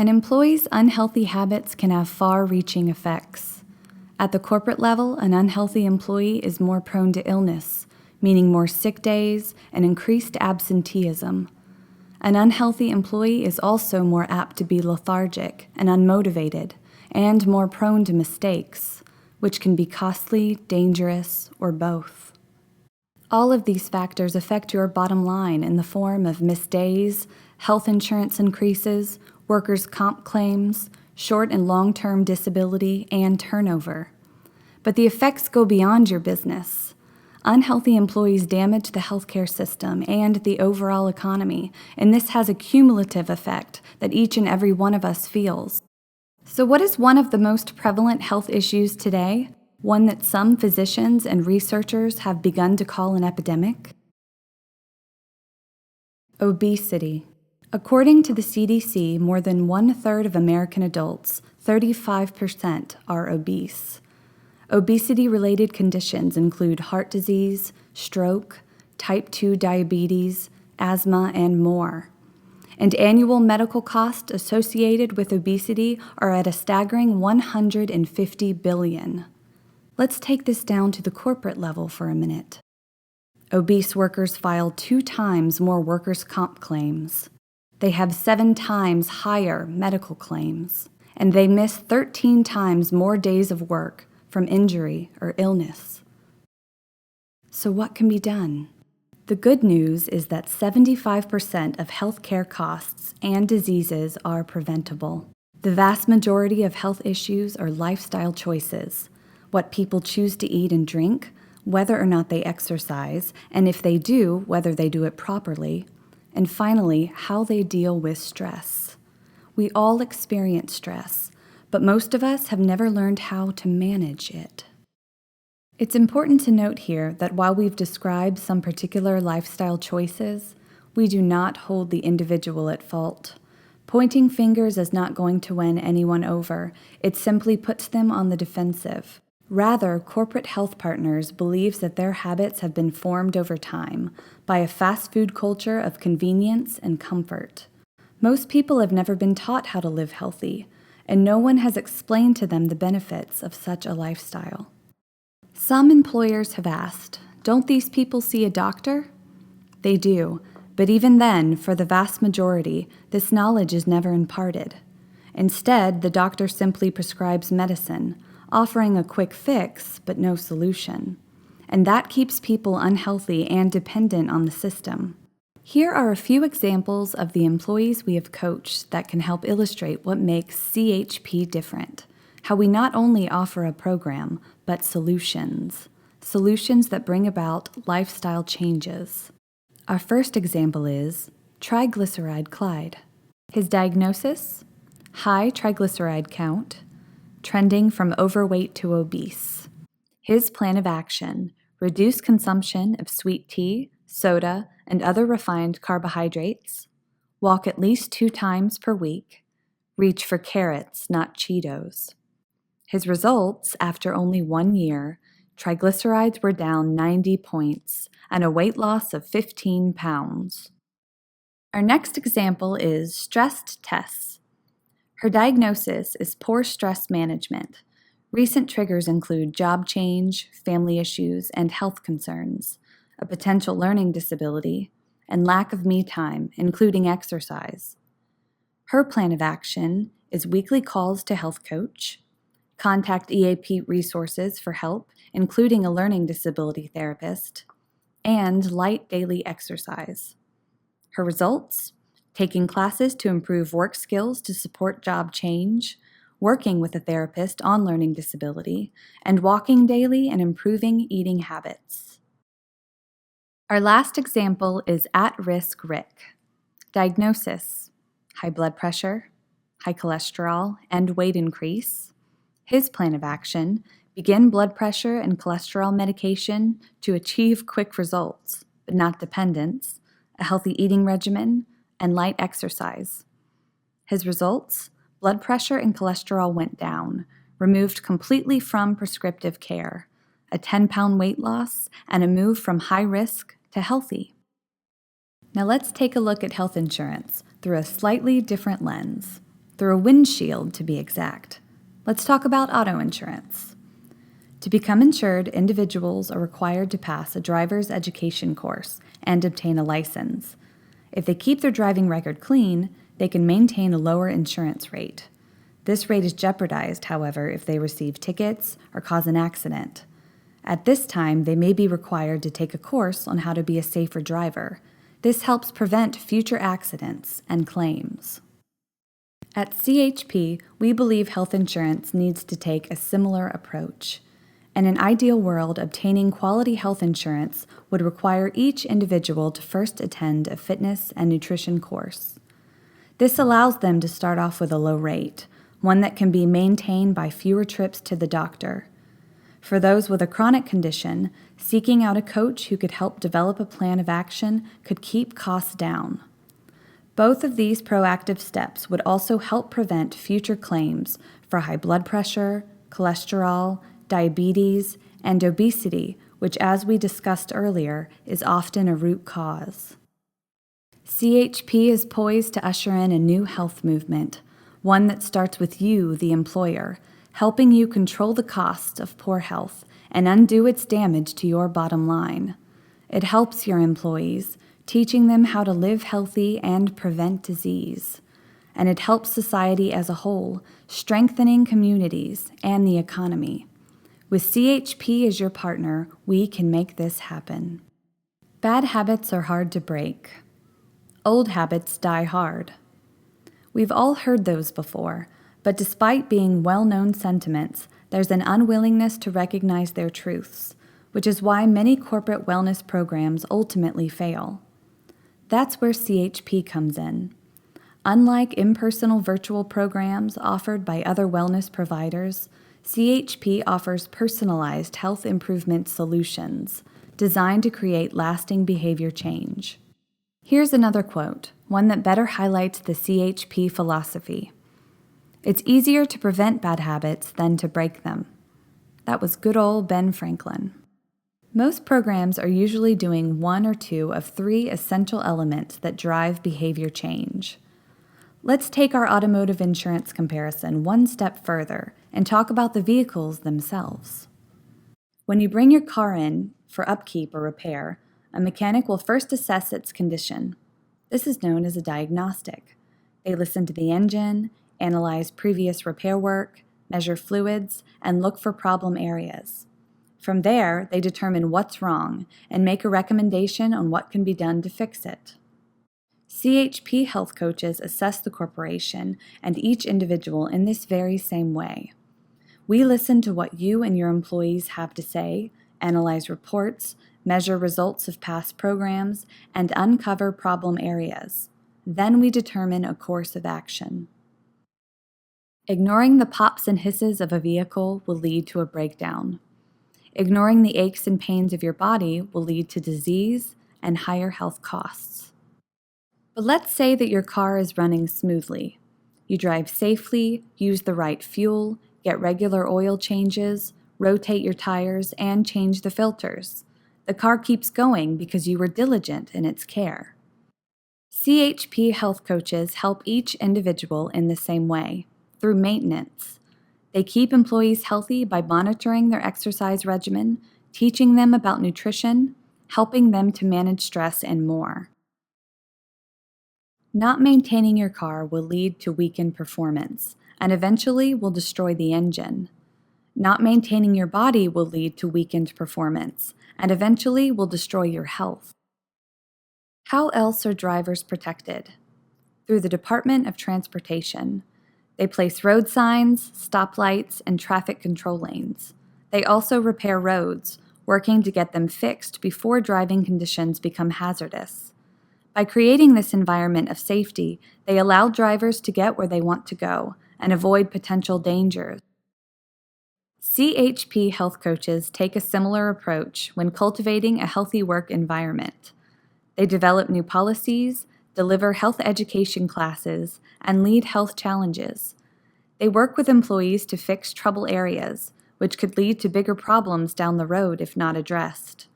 An employee's unhealthy habits can have far-reaching effects. At the corporate level, an unhealthy employee is more prone to illness, meaning more sick days and increased absenteeism. An unhealthy employee is also more apt to be lethargic and unmotivated, and more prone to mistakes, which can be costly, dangerous, or both. All of these factors affect your bottom line in the form of missed days, health insurance increases, workers' comp claims, short and long-term disability, and turnover. But the effects go beyond your business. Unhealthy employees damage the healthcare system and the overall economy, and this has a cumulative effect that each and every one of us feels. So what is one of the most prevalent health issues today? One that some physicians and researchers have begun to call an epidemic? Obesity. According to the CDC, more than 1/3 of American adults, 35%, are obese. Obesity-related conditions include heart disease, stroke, type 2 diabetes, asthma, and more. And annual medical costs associated with obesity are at a staggering $150 billion. Let's take this down to the corporate level for a minute. Obese workers file 2 times more workers' comp claims. They have 7 times higher medical claims, and they miss 13 times more days of work from injury or illness. So what can be done? The good news is that 75% of healthcare costs and diseases are preventable. The vast majority of health issues are lifestyle choices, what people choose to eat and drink, whether or not they exercise, and if they do, whether they do it properly, and finally, how they deal with stress. We all experience stress, but most of us have never learned how to manage it. It's important to note here that while we've described some particular lifestyle choices, we do not hold the individual at fault. Pointing fingers is not going to win anyone over. It simply puts them on the defensive. Rather, corporate health partners believes that their habits have been formed over time by a fast food culture of convenience and comfort. Most people have never been taught how to live healthy, and no one has explained to them the benefits of such a lifestyle. Some employers have asked, don't these people see a doctor? They do, but even then, for the vast majority, this knowledge is never imparted. Instead, the doctor simply prescribes medicine, offering a quick fix but no solution. And that keeps people unhealthy and dependent on the system. Here are a few examples of the employees we have coached that can help illustrate what makes CHP different, how we not only offer a program, but solutions that bring about lifestyle changes. Our first example is triglyceride Clyde. His diagnosis? High triglyceride count, trending from overweight to obese. His plan of action: reduce consumption of sweet tea, soda, and other refined carbohydrates, walk at least 2 times per week, reach for carrots, not Cheetos. His results, after only 1 year, triglycerides were down 90 points and a weight loss of 15 pounds. Our next example is stressed Tess. Her diagnosis is poor stress management. Recent triggers include job change, family issues, and health concerns, a potential learning disability, and lack of me time, including exercise. Her plan of action is weekly calls to health coach, contact EAP resources for help, including a learning disability therapist, and light daily exercise. Her results? Taking classes to improve work skills to support job change, working with a therapist on learning disability, and walking daily and improving eating habits. Our last example is at-risk Rick. Diagnosis: high blood pressure, high cholesterol, and weight increase. His plan of action: begin blood pressure and cholesterol medication to achieve quick results, but not dependence, a healthy eating regimen, and light exercise. His results: blood pressure and cholesterol went down, removed completely from prescriptive care, a 10-pound weight loss, and a move from high risk to healthy. Now let's take a look at health insurance through a slightly different lens. through a windshield to be exact. Let's talk about auto insurance. To become insured, individuals are required to pass a driver's education course and obtain a license. If they keep their driving record clean, they can maintain a lower insurance rate. This rate is jeopardized, however, if they receive tickets or cause an accident. At this time, they may be required to take a course on how to be a safer driver. This helps prevent future accidents and claims. At CHP, we believe health insurance needs to take a similar approach. In an ideal world, obtaining quality health insurance would require each individual to first attend a fitness and nutrition course. This allows them to start off with a low rate, one that can be maintained by fewer trips to the doctor. For those with a chronic condition, seeking out a coach who could help develop a plan of action could keep costs down. Both of these proactive steps would also help prevent future claims for high blood pressure, cholesterol, diabetes, and obesity, which, as we discussed earlier, is often a root cause. CHP is poised to usher in a new health movement, one that starts with you, the employer, helping you control the costs of poor health and undo its damage to your bottom line. It helps your employees, teaching them how to live healthy and prevent disease. And it helps society as a whole, strengthening communities and the economy. With CHP as your partner, we can make this happen. Bad habits are hard to break. Old habits die hard. We've all heard those before, but despite being well-known sentiments, there's an unwillingness to recognize their truths, which is why many corporate wellness programs ultimately fail. That's where CHP comes in. Unlike impersonal virtual programs offered by other wellness providers, CHP offers personalized health improvement solutions designed to create lasting behavior change. Here's another quote, one that better highlights the CHP philosophy. "It's easier to prevent bad habits than to break them." That was good old Ben Franklin. Most programs are usually doing one or two of three essential elements that drive behavior change. Let's take our automotive insurance comparison one step further and talk about the vehicles themselves. When you bring your car in for upkeep or repair, a mechanic will first assess its condition. This is known as a diagnostic. They listen to the engine, analyze previous repair work, measure fluids, and look for problem areas. From there, they determine what's wrong and make a recommendation on what can be done to fix it. CHP health coaches assess the corporation and each individual in this very same way. We listen to what you and your employees have to say, analyze reports, measure results of past programs, and uncover problem areas. Then we determine a course of action. Ignoring the pops and hisses of a vehicle will lead to a breakdown. Ignoring the aches and pains of your body will lead to disease and higher health costs. But let's say that your car is running smoothly. You drive safely, use the right fuel, get regular oil changes, rotate your tires, and change the filters. The car keeps going because you were diligent in its care. CHP health coaches help each individual in the same way, through maintenance. They keep employees healthy by monitoring their exercise regimen, teaching them about nutrition, helping them to manage stress, and more. Not maintaining your car will lead to weakened performance and eventually will destroy the engine. Not maintaining your body will lead to weakened performance and eventually will destroy your health. How else are drivers protected? Through the Department of Transportation. They place road signs, stoplights, and traffic control lanes. They also repair roads, working to get them fixed before driving conditions become hazardous. By creating this environment of safety, they allow drivers to get where they want to go and avoid potential dangers. CHP health coaches take a similar approach when cultivating a healthy work environment. They develop new policies, deliver health education classes, and lead health challenges. They work with employees to fix trouble areas, which could lead to bigger problems down the road if not addressed.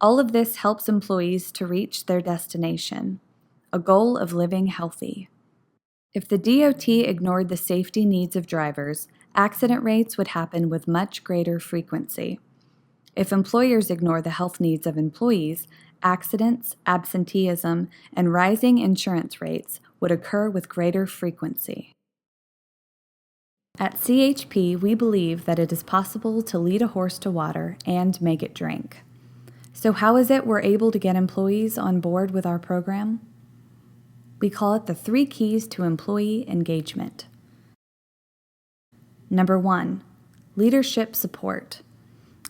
All of this helps employees to reach their destination, a goal of living healthy. If the DOT ignored the safety needs of drivers, accident rates would happen with much greater frequency. If employers ignore the health needs of employees, accidents, absenteeism, and rising insurance rates would occur with greater frequency. At CHP, we believe that it is possible to lead a horse to water and make it drink. So how is it we're able to get employees on board with our program? We call it the 3 keys to employee engagement. Number 1, leadership support.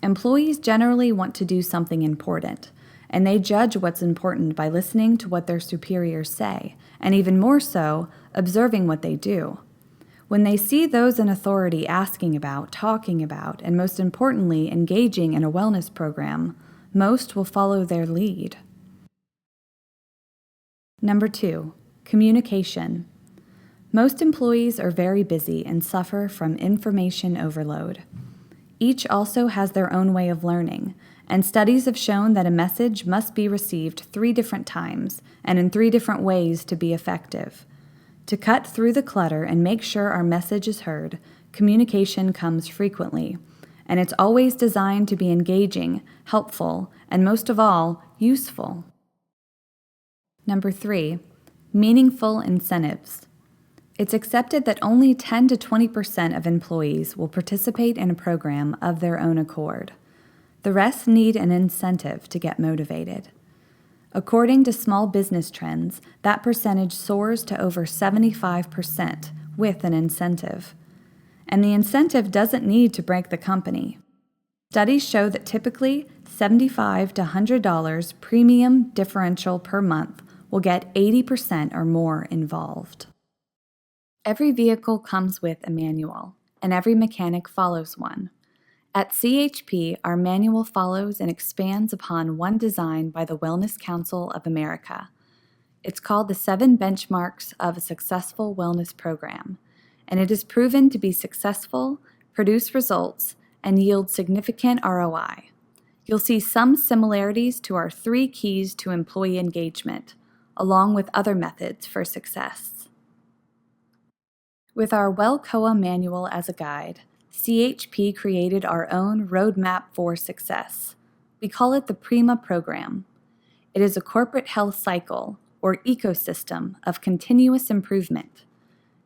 Employees generally want to do something important, and they judge what's important by listening to what their superiors say, and even more so, observing what they do. When they see those in authority asking about, talking about, and most importantly, engaging in a wellness program, most will follow their lead. Number 2, communication. Most employees are very busy and suffer from information overload. Each also has their own way of learning, and studies have shown that a message must be received 3 different times and in 3 different ways to be effective. To cut through the clutter and make sure our message is heard, communication comes frequently, and it's always designed to be engaging, helpful, and most of all, useful. Number 3, meaningful incentives. It's accepted that only 10 to 20% of employees will participate in a program of their own accord. The rest need an incentive to get motivated. According to Small Business Trends, that percentage soars to over 75% with an incentive. And the incentive doesn't need to break the company. Studies show that typically $75 to $100 premium differential per month will get 80% or more involved. Every vehicle comes with a manual, and every mechanic follows one. At CHP, our manual follows and expands upon one designed by the Wellness Council of America. It's called the 7 Benchmarks of a Successful Wellness Program, and it is proven to be successful, produce results, and yield significant ROI. You'll see some similarities to our 3 keys to employee engagement, along with other methods for success. With our WellCOA manual as a guide, CHP created our own roadmap for success. We call it the PRIMA program. It is a corporate health cycle, or ecosystem, of continuous improvement.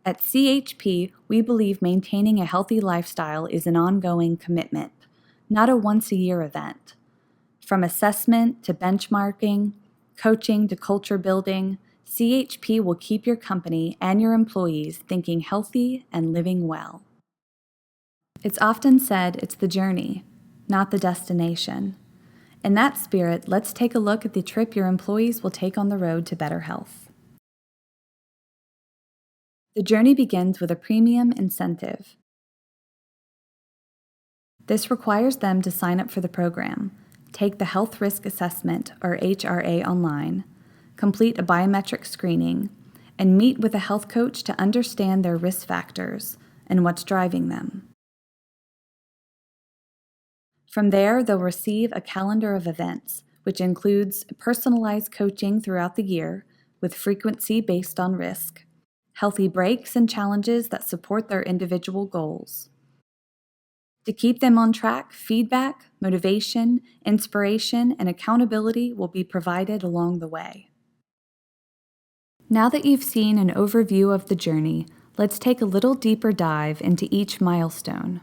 At CHP, we believe maintaining a healthy lifestyle is an ongoing commitment, not a once-a-year event. From assessment to benchmarking, coaching to culture building, CHP will keep your company and your employees thinking healthy and living well. It's often said it's the journey, not the destination. In that spirit, let's take a look at the trip your employees will take on the road to better health. The journey begins with a premium incentive. This requires them to sign up for the program, take the Health Risk Assessment, or HRA, online, complete a biometric screening, and meet with a health coach to understand their risk factors and what's driving them. From there, they'll receive a calendar of events, which includes personalized coaching throughout the year with frequency based on risk, healthy breaks and challenges that support their individual goals. To keep them on track, feedback, motivation, inspiration, and accountability will be provided along the way. Now that you've seen an overview of the journey, let's take a little deeper dive into each milestone.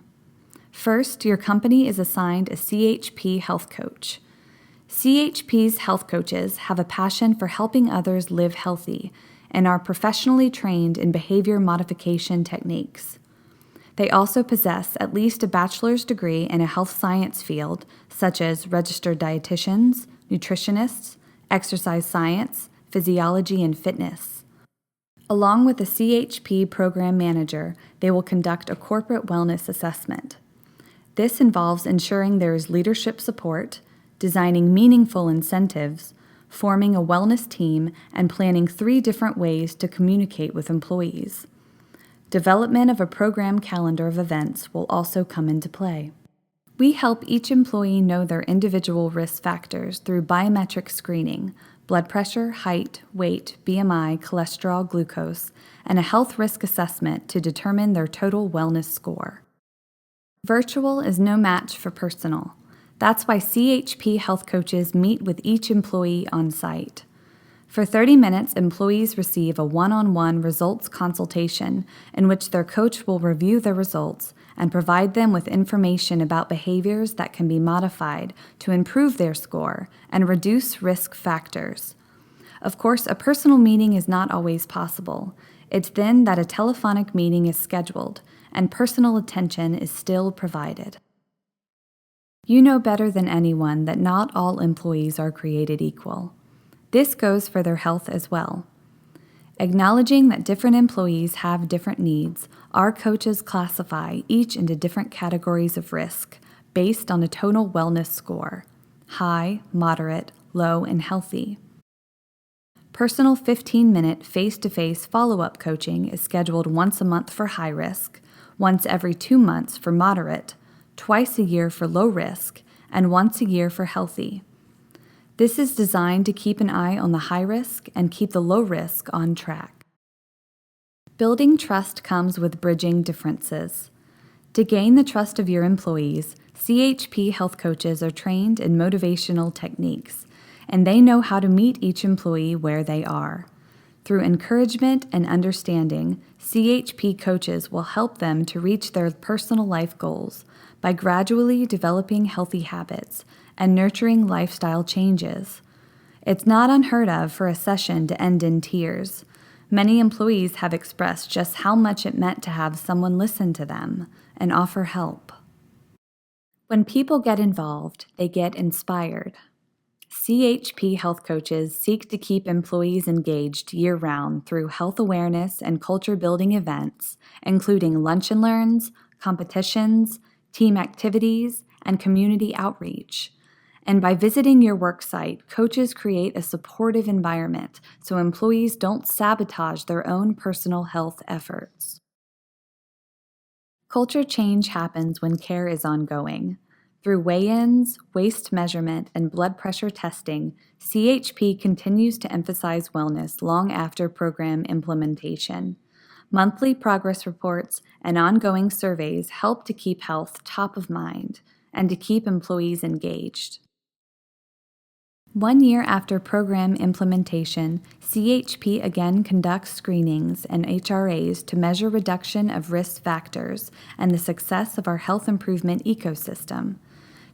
First, your company is assigned a CHP health coach. CHP's health coaches have a passion for helping others live healthy and are professionally trained in behavior modification techniques. They also possess at least a bachelor's degree in a health science field, such as registered dietitians, nutritionists, exercise science, physiology, and fitness. Along with a CHP program manager, they will conduct a corporate wellness assessment. This involves ensuring there is leadership support, designing meaningful incentives, forming a wellness team, and planning 3 different ways to communicate with employees. Development of a program calendar of events will also come into play. We help each employee know their individual risk factors through biometric screening, blood pressure, height, weight, BMI, cholesterol, glucose, and a health risk assessment to determine their total wellness score. Virtual is no match for personal. That's why CHP health coaches meet with each employee on site. For 30 minutes, employees receive a one-on-one results consultation in which their coach will review their results and provide them with information about behaviors that can be modified to improve their score and reduce risk factors. Of course, a personal meeting is not always possible. It's then that a telephonic meeting is scheduled and personal attention is still provided. You know better than anyone that not all employees are created equal. This goes for their health as well. Acknowledging that different employees have different needs, our coaches classify each into different categories of risk based on a total wellness score: high, moderate, low, and healthy. Personal 15-minute face-to-face follow-up coaching is scheduled once a month for high risk, once every 2 months for moderate, twice a year for low risk, and once a year for healthy. This is designed to keep an eye on the high risk and keep the low risk on track. Building trust comes with bridging differences. To gain the trust of your employees, CHP health coaches are trained in motivational techniques, and they know how to meet each employee where they are. Through encouragement and understanding, CHP coaches will help them to reach their personal life goals by gradually developing healthy habits and nurturing lifestyle changes. It's not unheard of for a session to end in tears. Many employees have expressed just how much it meant to have someone listen to them and offer help. When people get involved, they get inspired. CHP health coaches seek to keep employees engaged year-round through health awareness and culture-building events, including lunch and learns, competitions, team activities, and community outreach. And by visiting your work site, coaches create a supportive environment so employees don't sabotage their own personal health efforts. Culture change happens when care is ongoing. Through weigh-ins, waist measurement, and blood pressure testing, CHP continues to emphasize wellness long after program implementation. Monthly progress reports and ongoing surveys help to keep health top of mind and to keep employees engaged. 1 year after program implementation, CHP again conducts screenings and HRAs to measure reduction of risk factors and the success of our health improvement ecosystem.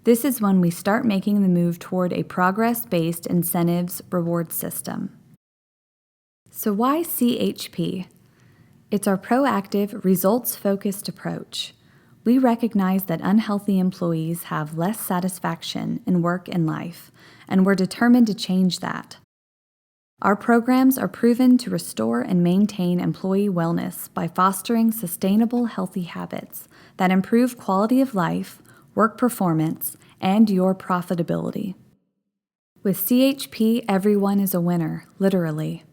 This is when we start making the move toward a progress-based incentives reward system. So why CHP? It's our proactive, results-focused approach. We recognize that unhealthy employees have less satisfaction in work and life, and we're determined to change that. Our programs are proven to restore and maintain employee wellness by fostering sustainable, healthy habits that improve quality of life, work performance, and your profitability. With CHP, everyone is a winner, literally.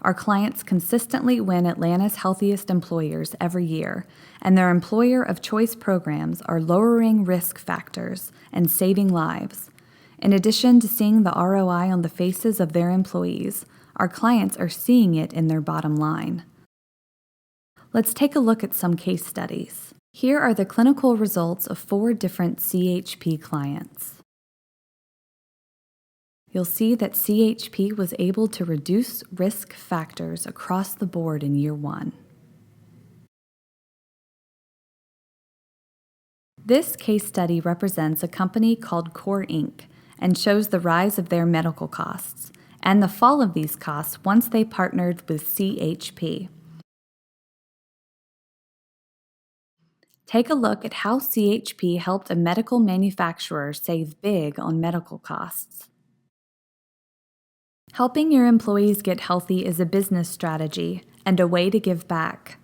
Our clients consistently win Atlanta's healthiest employers every year, and their employer of choice programs are lowering risk factors and saving lives. In addition to seeing the ROI on the faces of their employees, our clients are seeing it in their bottom line. Let's take a look at some case studies. Here are the clinical results of 4 different CHP clients. You'll see that CHP was able to reduce risk factors across the board in year 1. This case study represents a company called Core Inc. and shows the rise of their medical costs and the fall of these costs once they partnered with CHP. Take a look at how CHP helped a medical manufacturer save big on medical costs. Helping your employees get healthy is a business strategy and a way to give back.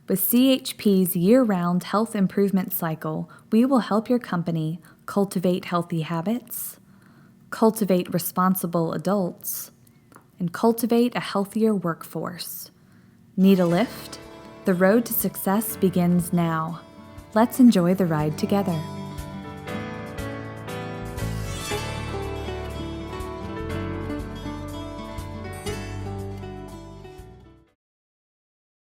With CHP's year-round health improvement cycle, we will help your company cultivate healthy habits, cultivate responsible adults, and cultivate a healthier workforce. Need a lift? The road to success begins now. Let's enjoy the ride together.